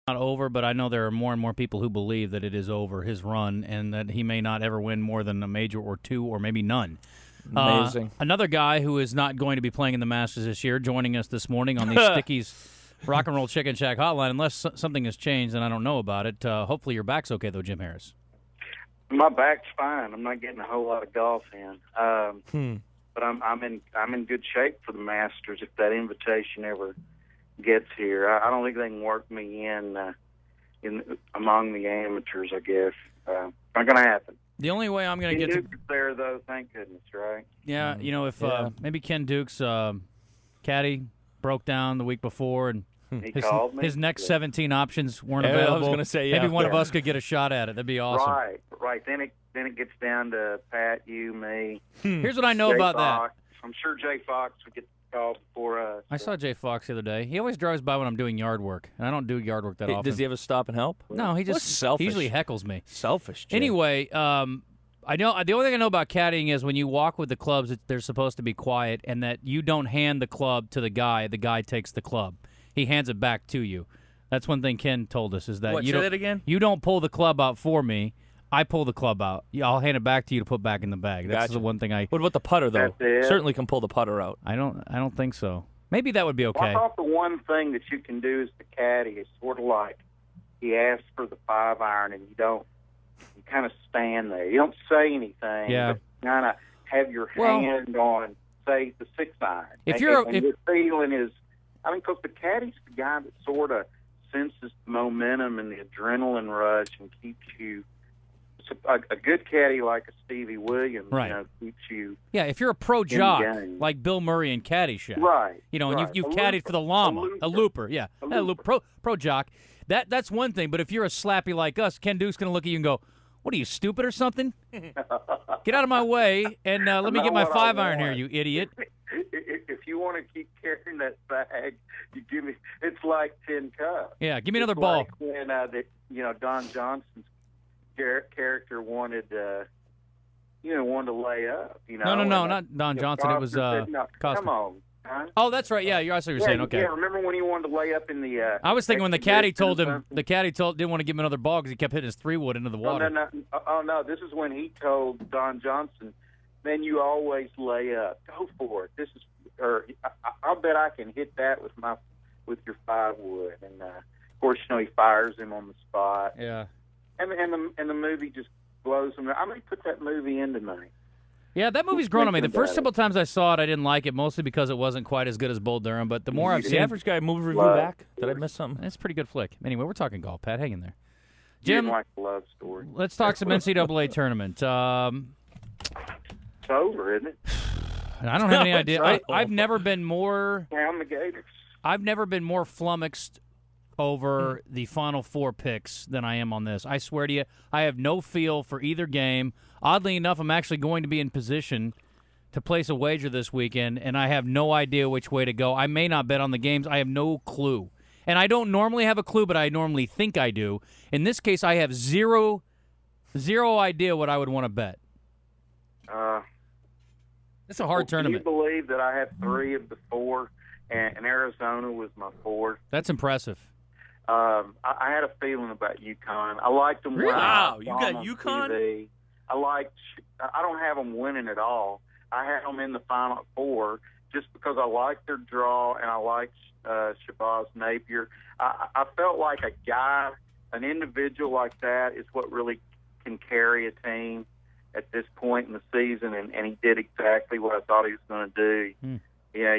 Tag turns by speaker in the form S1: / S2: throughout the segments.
S1: not over, but I know there are more and more people who believe that it is over, his run, and that he may not ever win more than a major or two or maybe none.
S2: Amazing.
S1: Another guy who is not going to be playing in the Masters this year, joining us this morning on the Stickies Rock and Roll Chicken Shack hotline, unless something has changed and I don't know about it. Hopefully your back's okay, though, Jim Harris.
S3: My back's fine. I'm not getting a whole lot of golf in. But I'm in good shape for the Masters if that invitation ever gets here. I don't think they can work me in among the amateurs, I guess. Not going to happen.
S1: The only way I'm going to get
S3: Duke's there, though, thank goodness, right?
S1: Yeah, if maybe Ken Duke's caddy broke down the week before and his next 17 options weren't available.
S2: I was going to say,
S1: maybe one of us could get a shot at it. That'd be awesome.
S3: Right. Then it gets down to Pat, you, me.
S1: Here's what I know
S3: Jay
S1: about
S3: Fox.
S1: that.
S3: I'm sure Jay Fox would get the call before us.
S1: I saw Jay Fox the other day. He always drives by when I'm doing yard work, and I don't do yard work that often.
S2: Does he ever stop and help?
S1: No, he usually heckles me.
S2: Selfish, Jay.
S1: Anyway, I know the only thing I know about caddying is when you walk with the clubs, they're supposed to be quiet, and that you don't hand the club to the guy. The guy takes the club. He hands it back to you. That's one thing Ken told us is that
S2: Say that again?
S1: You don't pull the club out for me. I pull the club out. I'll hand it back to you to put back in the bag. That's the one thing I.
S2: What about the putter though? Certainly can pull the putter out.
S1: I don't think so. Maybe that would be okay.
S3: Well, I thought the one thing that you can do as the caddy is sort of like he asks for the 5-iron and you kind of stand there. You don't say anything.
S1: Yeah.
S3: But kind of have your hand on, say, the 6-iron.
S1: If
S3: your feeling is, because the caddy's the guy that sort of senses the momentum and the adrenaline rush and keeps you. A good caddy like a Stevie Williams, keeps you.
S1: Yeah, if you're a pro jock
S3: game.
S1: like Bill Murray in Caddyshack,
S3: right?
S1: And you've caddied for the llama, a looper, pro jock. That's one thing. But if you're a slappy like us, Ken Duke's gonna look at you and go, "What are you, stupid or something? Get out of my way and let me get my 5-iron here, you idiot."
S3: If you want to keep carrying that bag, you give me. It's like 10 cups.
S1: Yeah, give me another ball.
S3: Like when Don Johnson's character wanted to lay up.
S1: No, not Don Johnson. It was
S3: said, no,
S1: Costner.
S3: Come on. Huh?
S1: Oh, that's right. Yeah, I see what you're saying. Okay.
S3: Yeah, remember when he wanted to lay up in the?
S1: I was thinking when the caddy told him, didn't want to give him another ball because he kept hitting his 3-wood into the water.
S3: No. This is when he told Don Johnson, "Man, you always lay up. Go for it. This is, I'll bet I can hit that with your 5-wood." And of course, he fires him on the spot.
S1: Yeah.
S3: And the movie just blows him. I may put that movie in tonight.
S1: Yeah, that movie's grown on me. The first couple times I saw it, I didn't like it, mostly because it wasn't quite as good as Bull Durham. But the more I've seen
S2: the average guy movie review back, did I miss something?
S1: It's a pretty good flick. Anyway, we're talking golf, Pat. Hang in there.
S3: Jim, like the love story.
S1: Let's talk some NCAA tournament.
S3: It's over, isn't it?
S1: I don't have any idea. I've never been more.
S3: Down the Gators.
S1: I've never been more flummoxed over the Final Four picks than I am on this. I swear to you, I have no feel for either game. Oddly enough, I'm actually going to be in position to place a wager this weekend, and I have no idea which way to go. I may not bet on the games. I have no clue. And I don't normally have a clue, but I normally think I do. In this case, I have zero idea what I would want to bet. It's a hard tournament.
S3: Do you believe that I have 3 of the 4, and Arizona was my 4th?
S1: That's impressive.
S3: I had a feeling about UConn. I liked them.
S1: Really?
S2: Wow, you got UConn?
S3: TV. I don't have them winning at all. I had them in the Final 4 just because I liked their draw and I liked Shabazz Napier. I felt like a guy, an individual like that is what really can carry a team at this point in the season, and he did exactly what I thought he was going to do. Yeah,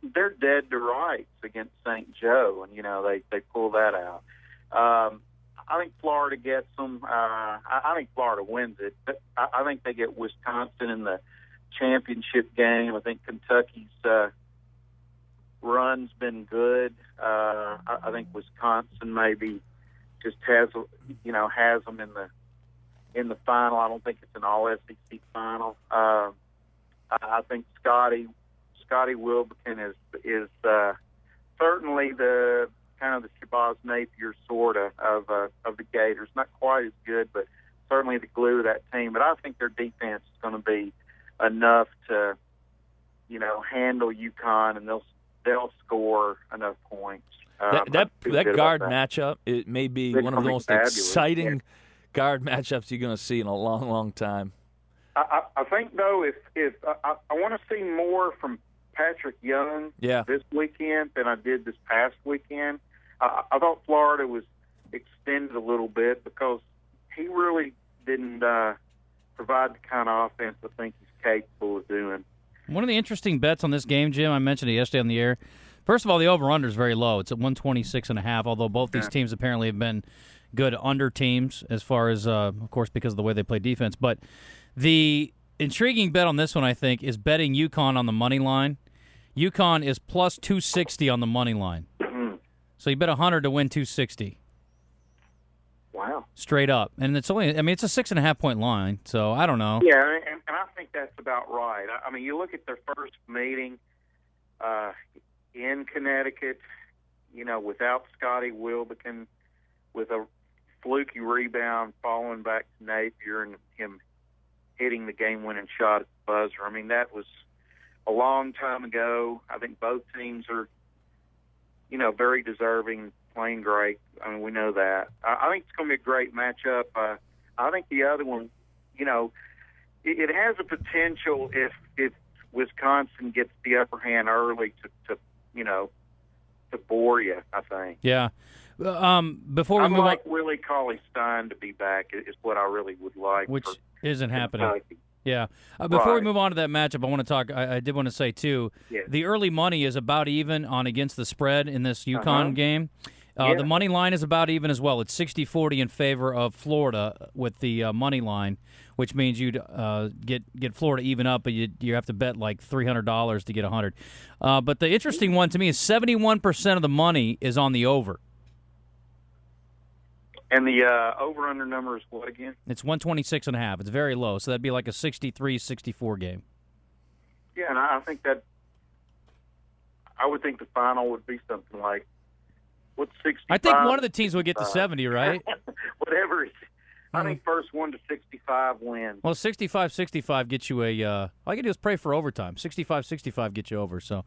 S3: they're dead to rights against St. Joe, and they pull that out. I think Florida gets them. I think Florida wins it, but I think they get Wisconsin in the championship game. I think Kentucky's run's been good. I think Wisconsin maybe just has them in the final. I don't think it's an all SEC final. I think Scotty Wilbekin is certainly the kind of the Shabazz Napier sort of the Gators. Not quite as good, but certainly the glue of that team. But I think their defense is going to be enough to, handle UConn, and they'll score enough points.
S2: That guard matchup, it may be one of the most exciting guard matchups you're going to see in a long, long time.
S3: I think, though, if I want to see more from Patrick Young this weekend than I did this past weekend. I thought Florida was extended a little bit because he really didn't provide the kind of offense I think he's capable of doing.
S1: One of the interesting bets on this game, Jim, I mentioned it yesterday on the air. First of all, the over-under is very low. It's at 126.5, although both these teams apparently have been good under teams as far as, of course, because of the way they play defense. But the intriguing bet on this one, I think, is betting UConn on the money line. UConn is plus 260 on the money line. So you bet 100 to win 260.
S3: Wow.
S1: Straight up. And it's only, it's a 6.5-point line, so I don't know.
S3: Yeah, and I think that's about right. I mean, you look at their first meeting in Connecticut, without Scotty Wilbekin, with a fluky rebound falling back to Napier and him hitting the game-winning shot at the buzzer. I mean, that was a long time ago. I think both teams are, very deserving, playing great. I mean, we know that. I think it's going to be a great matchup. I think the other one, it has a potential if Wisconsin gets the upper hand early to bore you, I think.
S1: Yeah. Before we
S3: I'd
S1: move
S3: like
S1: on,
S3: Willie Cauley-Stein to be back is what I really would like.
S1: Which isn't happening.
S3: Kentucky.
S1: Yeah. Before we move on to that matchup, I want to talk. I did want to say too.
S3: Yes.
S1: The early money is about even on against the spread in this UConn game. The money line is about even as well. It's 60-40 in favor of Florida with the money line, which means you'd get Florida even up, but you have to bet like $300 to get 100. But the interesting one to me is 71% of the money is on the over.
S3: And the over-under number is what again?
S1: It's 126.5. It's very low, so that'd be like a 63-64 game.
S3: Yeah, and I think that I would think the final would be something like, what's 65?
S1: I think one of the teams would get to 70, right?
S3: Whatever. I think first one to 65 wins.
S1: Well, 65-65 gets you all you can do is pray for overtime. 65-65 gets you over. So,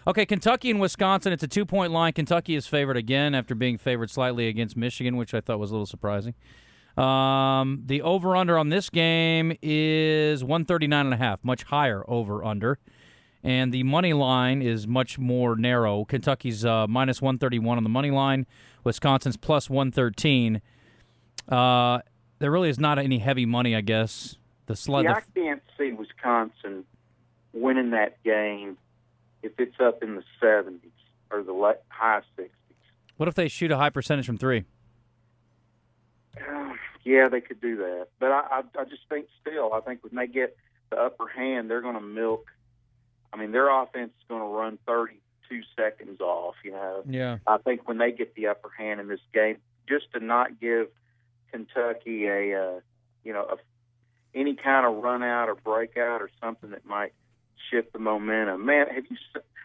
S1: okay, Kentucky and Wisconsin, it's a 2-point line. Kentucky is favored again after being favored slightly against Michigan, which I thought was a little surprising. The over-under on this game is 139.5, much higher over-under. And the money line is much more narrow. Kentucky's minus 131 on the money line. Wisconsin's plus 113. There really is not any heavy money, I guess.
S3: I can't see Wisconsin winning that game if it's up in the 70s or the high 60s.
S1: What if they shoot a high percentage from three?
S3: Yeah, they could do that. But I just think I think when they get the upper hand, they're going to milk. I mean, their offense is going to run 32 seconds off,
S1: Yeah.
S3: I think when they get the upper hand in this game, just to not give Kentucky any kind of run out or breakout or something that might shift the momentum. Man,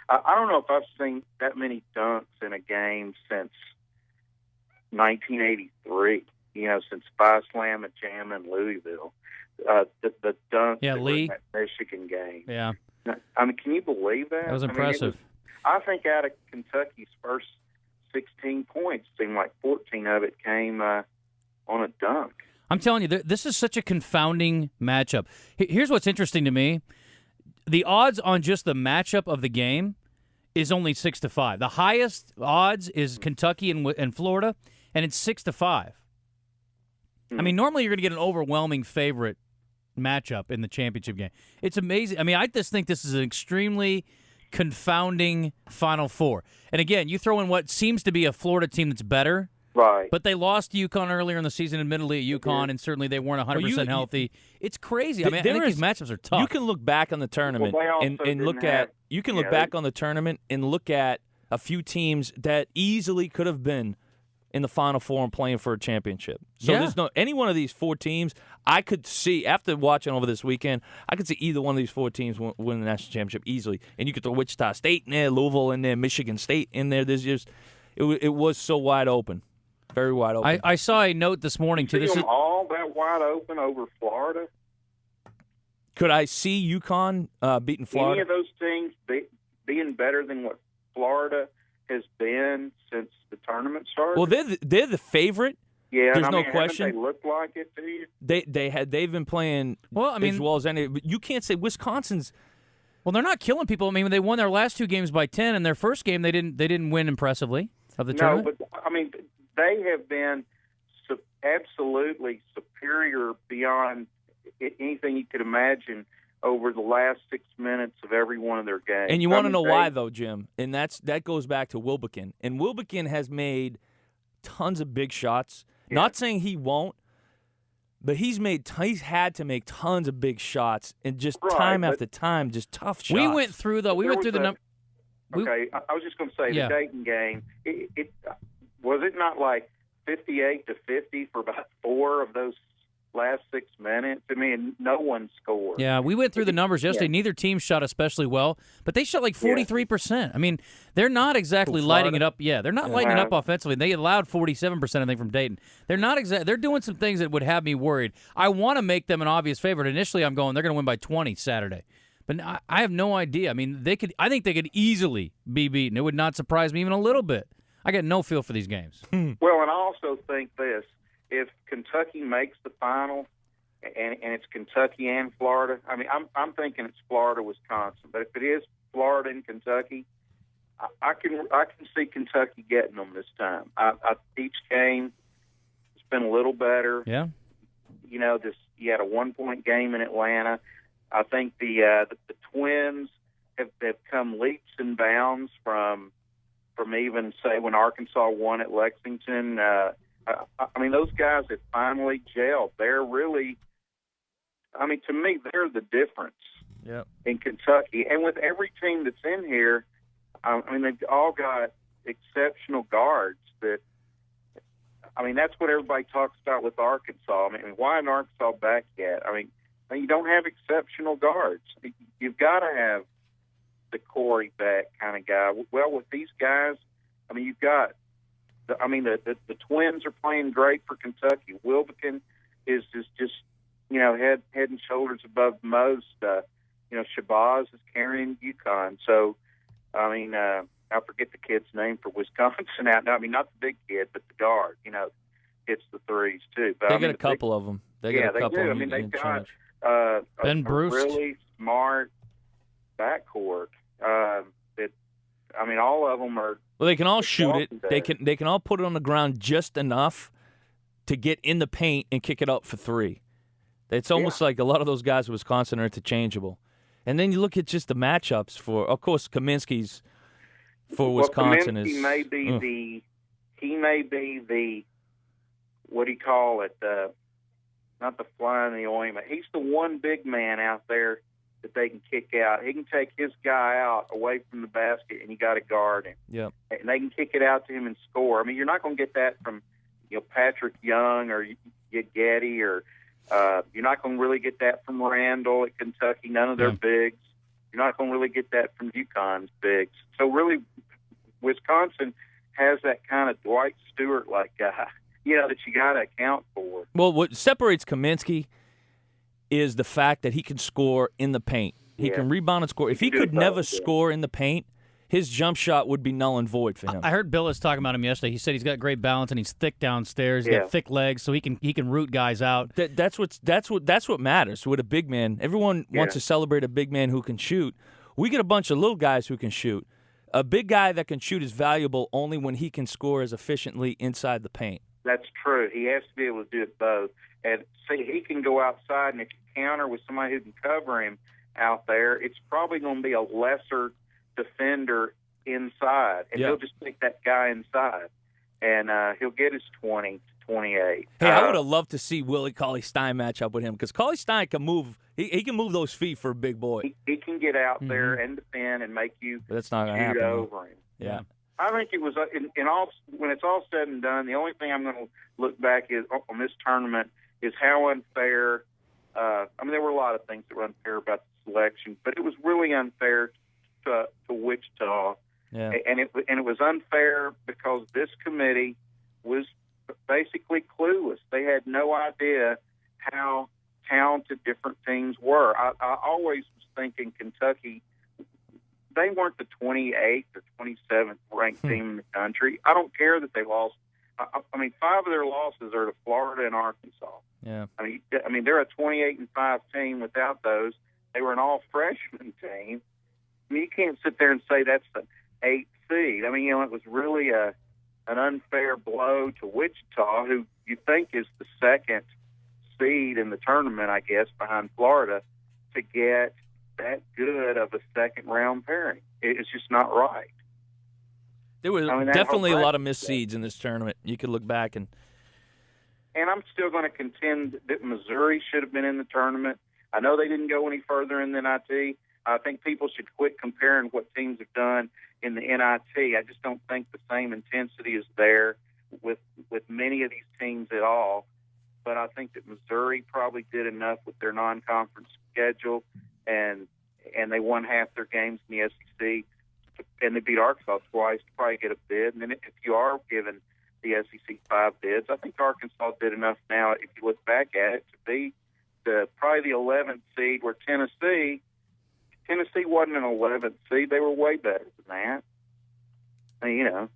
S3: I don't know if I've seen that many dunks in a game since 1983. Since Spy Slam and Jam in Louisville, the dunk in that Michigan game.
S1: Yeah.
S3: I mean, can you believe that?
S1: That was impressive.
S3: I think out of Kentucky's first 16 points, seemed like 14 of it came on a dunk.
S1: I'm telling you, this is such a confounding matchup. Here's what's interesting to me. The odds on just the matchup of the game is only 6-5. The highest odds is Kentucky and Florida, and it's 6-5. I mean, normally you're going to get an overwhelming favorite matchup in the championship game. It's amazing. I mean, I just think this is an extremely confounding Final Four. And again, you throw in what seems to be a Florida team that's better.
S3: Right.
S1: But they lost to UConn earlier in the season, admittedly at UConn, and certainly they weren't 100% healthy. It's crazy. I mean, I think these matchups are tough.
S2: You can look back on the tournament and look at a few teams that easily could have been in the Final Four and playing for a championship. So there's any one of these four teams I could see, after watching over this weekend, I could see either one of these four teams win the national championship easily. And you could throw Wichita State in there, Louisville in there, Michigan State in there. There's just it was so wide open. Very wide open.
S1: I saw a note this morning to this.
S3: Them all that wide open over Florida?
S2: Could I see UConn beating Florida?
S3: Any of those teams being better than what Florida has been since the tournament started.
S2: Well, they're the favorite.
S3: Yeah,
S2: there's
S3: and
S2: no
S3: haven't
S2: question.
S3: They look like it to you.
S2: They've been playing as well as any. But you can't say Wisconsin's.
S1: Well, they're not killing people. I mean, they won their last 2 games by 10, and their first game they didn't win impressively of the tournament.
S3: No, but I mean, they have been absolutely superior beyond anything you could imagine over the last 6 minutes of every one of their games.
S2: And you want to know why, though, Jim? And that goes back to Wilbekin. And Wilbekin has made tons of big shots. Yeah. Not saying he won't, but he's had to make tons of big shots and just time after time, just tough shots.
S1: We went through the number.
S3: Okay, I was just going to say the Dayton game. It was it not like 58-50 for about 4 of those last 6 minutes. I mean, no one scored.
S1: Yeah, we went through the numbers yesterday.
S3: Yeah.
S1: Neither team shot especially well, but they shot like 43%. I mean, they're not exactly lighting it up. Yeah, they're not lighting it up offensively. They allowed 47%, I think, from Dayton. They're not They're doing some things that would have me worried. I want to make them an obvious favorite. Initially, I'm going, they're going to win by 20 Saturday. But I have no idea. I mean, I think they could easily be beaten. It would not surprise me even a little bit. I got no feel for these games.
S3: Well, and I also think this. If Kentucky makes the final, and it's Kentucky and Florida, I mean, I'm thinking it's Florida, Wisconsin. But if it is Florida and Kentucky, I can see Kentucky getting them this time. Each game has been a little better.
S1: Yeah.
S3: You know, you had a 1-point game in Atlanta. I think the Twins have come leaps and bounds from even say when Arkansas won at Lexington. I mean, those guys have finally gelled. They're really, I mean, to me, they're the difference in Kentucky. And with every team that's in here, I mean, they've all got exceptional guards that, I mean, that's what everybody talks about with Arkansas. I mean, why isn't Arkansas back yet? I mean, you don't have exceptional guards. You've got to have the Corey back kind of guy. Well, with these guys, I mean, you've got, the Twins are playing great for Kentucky. Wilbekin is just you know, head and shoulders above most. You know, Shabazz is carrying UConn. So, I mean, I forget the kid's name for Wisconsin out now. I mean, not the big kid, but the guard. You know, hits the threes too. But
S2: they got a couple of them. They got a couple.
S3: They do.
S2: of them.
S3: I mean, they've got
S1: Ben
S3: a
S1: Bruce,
S3: really smart backcourt. I mean, all of them are.
S2: Well, they can all shoot it. They can all put it on the ground just enough to get in the paint and kick it up for 3. It's almost like a lot of those guys in Wisconsin are interchangeable. And then you look at just the matchups for, of course, Kaminsky's for Wisconsin
S3: Kaminsky
S2: is.
S3: may be he may be the what do you call it? Not the fly in the ointment. He's the one big man out there that they can kick out. He can take his guy out away from the basket, and you got to guard him.
S2: Yep.
S3: And they can kick it out to him and score. I mean, you're not going to get that from Patrick Young or Getty, or you're not going to really get that from Randall at Kentucky. None of their bigs. You're not going to really get that from UConn's bigs. So really, Wisconsin has that kind of Dwight Stewart-like guy, that you got to account for.
S2: Well, what separates Kaminsky is the fact that he can score in the paint. He can rebound and score. If he could never score in the paint, his jump shot would be null and void for him.
S1: I heard Bill was talking about him yesterday. He said he's got great balance and he's thick downstairs. He's got thick legs, so he can root guys out.
S2: That's what matters with a big man. Everyone wants to celebrate a big man who can shoot. We get a bunch of little guys who can shoot. A big guy that can shoot is valuable only when he can score as efficiently inside the paint.
S3: That's true. He has to be able to do it both. And see, he can go outside, and if you counter with somebody who can cover him out there, it's probably going to be a lesser defender inside, and he'll just pick that guy inside, and he'll get his 20 to 28.
S2: Hey, I would have loved to see Willie Cauley-Stein match up with him, because Cauley-Stein can move. He can move those feet for a big boy.
S3: He can get out there and defend and make you
S2: that's not gonna
S3: shoot
S2: happen,
S3: over him.
S2: Yeah.
S3: I think it was when it's all said and done, the only thing I'm going to look back is on this tournament is how unfair. I mean, there were a lot of things that were unfair about the selection, but it was really unfair to Wichita, and it was unfair because this committee was basically clueless. They had no idea how talented different teams were. I always was thinking Kentucky. They weren't the 28th or 27th ranked team in the country. I don't care that they lost. I mean, 5 of their losses are to Florida and Arkansas.
S2: Yeah.
S3: I mean, they're a 28-5 team. Without those, they were an all-freshman team. I mean, you can't sit there and say that's the 8th seed. I mean, it was really an unfair blow to Wichita, who you think is the 2nd seed in the tournament, I guess, behind Florida, to get that good of a second-round pairing. It's just not right.
S2: There were definitely a lot of missed seeds in this tournament. You could look back and
S3: I'm still going to contend that Missouri should have been in the tournament. I know they didn't go any further in the NIT. I think people should quit comparing what teams have done in the NIT. I just don't think the same intensity is there with many of these teams at all. But I think that Missouri probably did enough with their non-conference schedule, and they won half their games in the SEC, and they beat Arkansas twice to probably get a bid. And then if you are given the SEC 5 bids, I think Arkansas did enough now, if you look back at it, to be probably the 11th seed, where Tennessee wasn't an 11th seed. They were way better than that. I mean,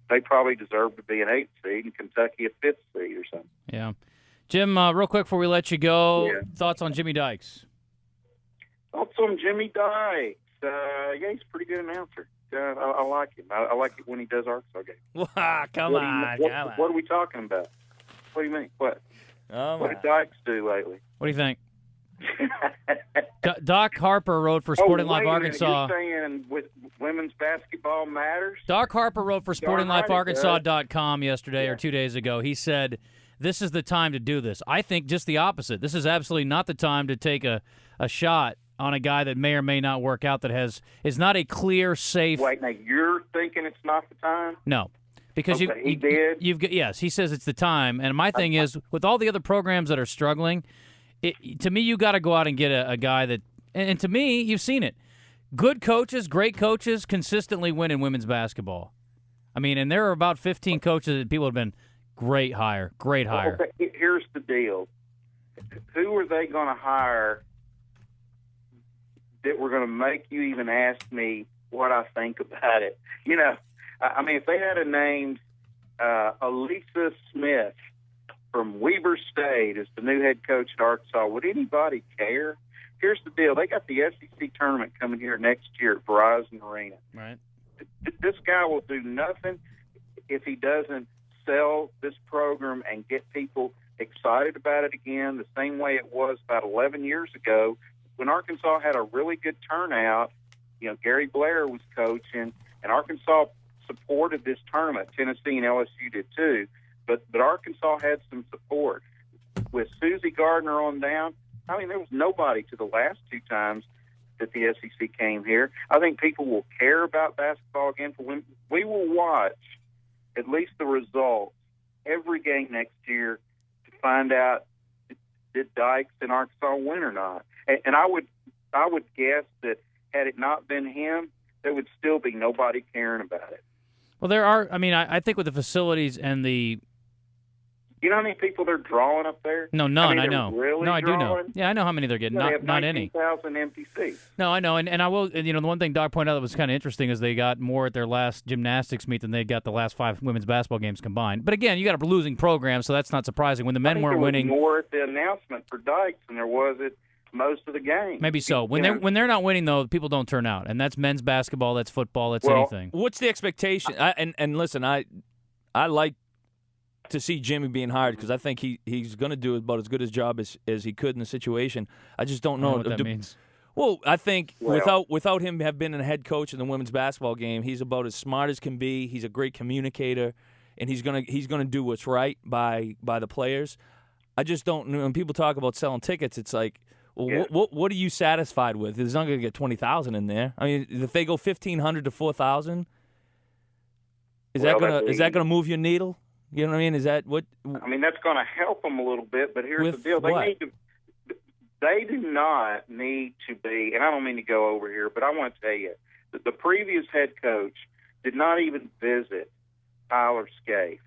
S3: they probably deserved to be an 8th seed, and Kentucky a 5th seed or something.
S1: Yeah. Jim, real quick before we let you go, thoughts on Jimmy Dykes?
S3: Thoughts on Jimmy Dykes? He's a pretty good announcer. I like him. I like it when he does Arkansas games.
S2: Come on.
S3: What are we talking about? What do you mean? What did Dykes do lately?
S1: What do you think? Doc Harper wrote for Sporting Life Arkansas.
S3: You're saying with women's basketball matters?
S1: Doc Harper wrote for SportingLifeArkansas.com yesterday or 2 days ago. He said, this is the time to do this. I think just the opposite. This is absolutely not the time to take a shot on a guy that may or may not work out, that is not a clear, safe.
S3: Wait, now you're thinking it's not the time?
S1: No. Because
S3: he did?
S1: Yes, he says it's the time. And my thing is, with all the other programs that are struggling, to me, you got to go out and get a guy that, and to me, you've seen it. Good coaches, great coaches, consistently win in women's basketball. I mean, and there are about 15 coaches that people have been great hire.
S3: Okay, here's the deal. Who are they going to hire that were going to make you even ask me what I think about it? I mean, if they had named Elisa Smith from Weber State as the new head coach at Arkansas, would anybody care? Here's the deal. They got the SEC tournament coming here next year at Verizon Arena.
S1: Right.
S3: This guy will do nothing if he doesn't sell this program and get people excited about it again, the same way it was about 11 years ago when Arkansas had a really good turnout. Gary Blair was coaching, and Arkansas supported this tournament. Tennessee and LSU did too, but Arkansas had some support. With Susie Gardner on down, I mean, there was nobody to the last 2 times that the SEC came here. I think people will care about basketball again. We will watch at least the results every game next year to find out did Dykes and Arkansas win or not. And I would guess that had it not been him, there would still be nobody caring about it.
S1: Well, there are. I mean, I think with the facilities and the.
S3: You know how many people they're drawing up there?
S1: No, none. I know.
S3: Really
S1: no, I
S3: drawing?
S1: do know. Yeah, I know how many they're getting.
S3: They have
S1: not any.
S3: 19,000 empty seats.
S1: No, I know, and I will. The one thing Doc pointed out that was kind of interesting is they got more at their last gymnastics meet than they got the last 5 women's basketball games combined. But again, you got a losing program, so that's not surprising. When the men weren't winning,
S3: there was more at the announcement for Dykes than there was at most of the games.
S1: Maybe so. When they're not winning, though, people don't turn out, and that's men's basketball, that's football, that's anything.
S2: What's the expectation? And listen, I like to see Jimmy being hired because I think he's going to do about as good a job as he could in the situation. I just don't know
S1: what that means.
S2: Well, I think without him have been a head coach in the women's basketball game, he's about as smart as can be. He's a great communicator, and he's gonna do what's right by the players. I just don't know. When people talk about selling tickets, it's like, well, what are you satisfied with? He's not going to get 20,000 in there. I mean, if they go 1,500 to 4,000, is that gonna move your needle? You know what I mean? Is that what?
S3: I mean, that's going to help them a little bit, but here's the deal: they do not need to be. And I don't mean to go over here, but I want to tell you that the previous head coach did not even visit Tyler Scaife.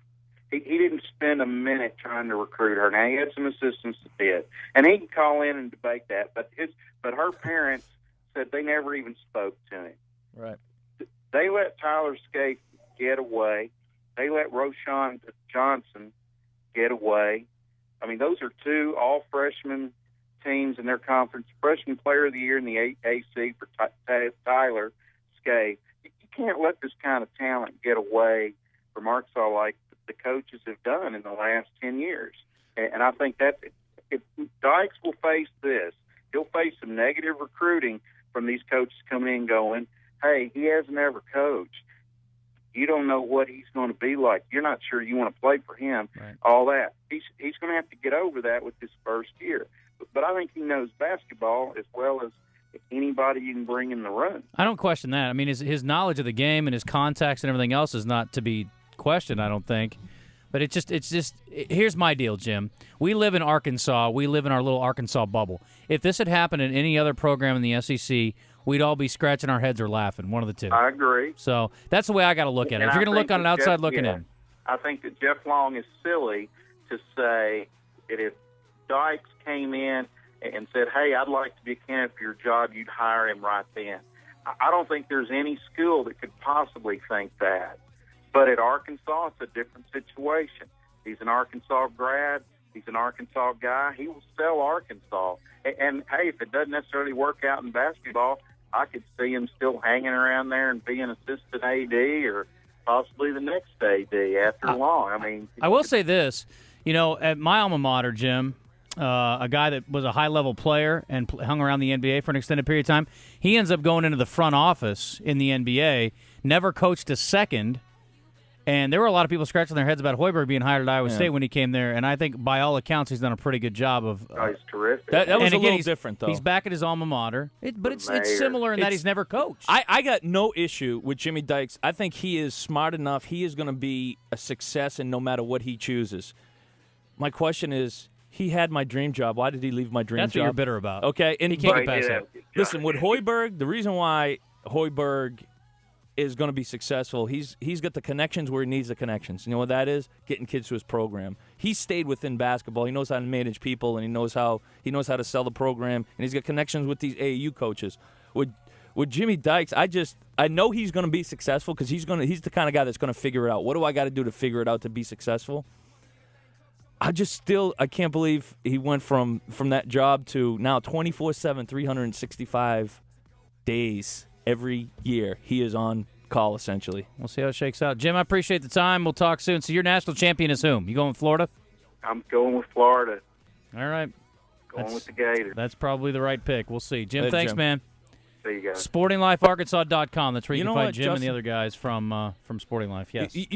S3: He didn't spend a minute trying to recruit her. Now, he had some assistants that did, and he can call in and debate that. But her parents said they never even spoke to him.
S2: Right.
S3: They let Tyler Skate get away. They let Roshan Johnson get away. I mean, those are 2 all-freshman teams in their conference. Freshman Player of the Year in the AC for Tyler Skate. You can't let this kind of talent get away from Arkansas like the coaches have done in the last 10 years. And I think that if Dykes will face this, he'll face some negative recruiting from these coaches coming in going, hey, he hasn't ever coached. You don't know what he's going to be like. You're not sure you want to play for him, right. All that. He's going to have to get over that with his first year. But I think he knows basketball as well as anybody you can bring in the room.
S1: I don't question that. I mean, his knowledge of the game and his contacts and everything else is not to be questioned, I don't think. But it's just here's my deal, Jim. We live in Arkansas. We live in our little Arkansas bubble. If this had happened in any other program in the SEC, we'd all be scratching our heads or laughing, one of the two.
S3: I agree.
S1: So that's the way I got to look at it. If you're going to look on an outside looking in.
S3: I think that Jeff Long is silly to say that if Dykes came in and said, hey, I'd like to be a candidate for your job, you'd hire him right then. I don't think there's any school that could possibly think that. But at Arkansas, it's a different situation. He's an Arkansas grad. He's an Arkansas guy. He will sell Arkansas. And hey, if it doesn't necessarily work out in basketball, I could see him still hanging around there and being assistant AD or possibly the next AD after long. I mean,
S1: I will say this. At my alma mater, Jim, a guy that was a high-level player and hung around the NBA for an extended period of time, he ends up going into the front office in the NBA, never coached a second. And there were a lot of people scratching their heads about Hoiberg being hired at Iowa State when he came there. And I think, by all accounts, he's done a pretty good job of.
S3: He's terrific.
S2: That was a little different, though.
S1: He's back at his alma mater. But it's similar in that he's never coached.
S2: I got no issue with Jimmy Dykes. I think he is smart enough. He is going to be a success in no matter what he chooses. My question is, he had my dream job. Why did he leave my dream job?
S1: That's what you're bitter about.
S2: Okay, and
S1: he can't get past that.
S2: Listen, with Hoiberg, the reason why Hoiberg is going to be successful, he's got the connections where he needs the connections. You know what that is? Getting kids to his program. He stayed within basketball. He knows how to manage people, and he knows how to sell the program, and he's got connections with these AAU coaches. With Jimmy Dykes, I know he's going to be successful because he's the kind of guy that's going to figure it out. What do I got to do to figure it out to be successful? I can't believe he went from that job to now 24/7, 365 days. Every year, he is on call, essentially.
S1: We'll see how it shakes out. Jim, I appreciate the time. We'll talk soon. So your national champion is whom? You going with Florida?
S3: I'm going with Florida.
S1: All right.
S3: Going with the Gators.
S1: That's probably the right pick. We'll see. Jim, thanks,
S2: Jim.
S1: man.
S3: See you guys.
S1: SportingLifeArkansas.com. That's where you can find Jim
S2: Justin?
S1: and the other guys from Sporting Life. Yes.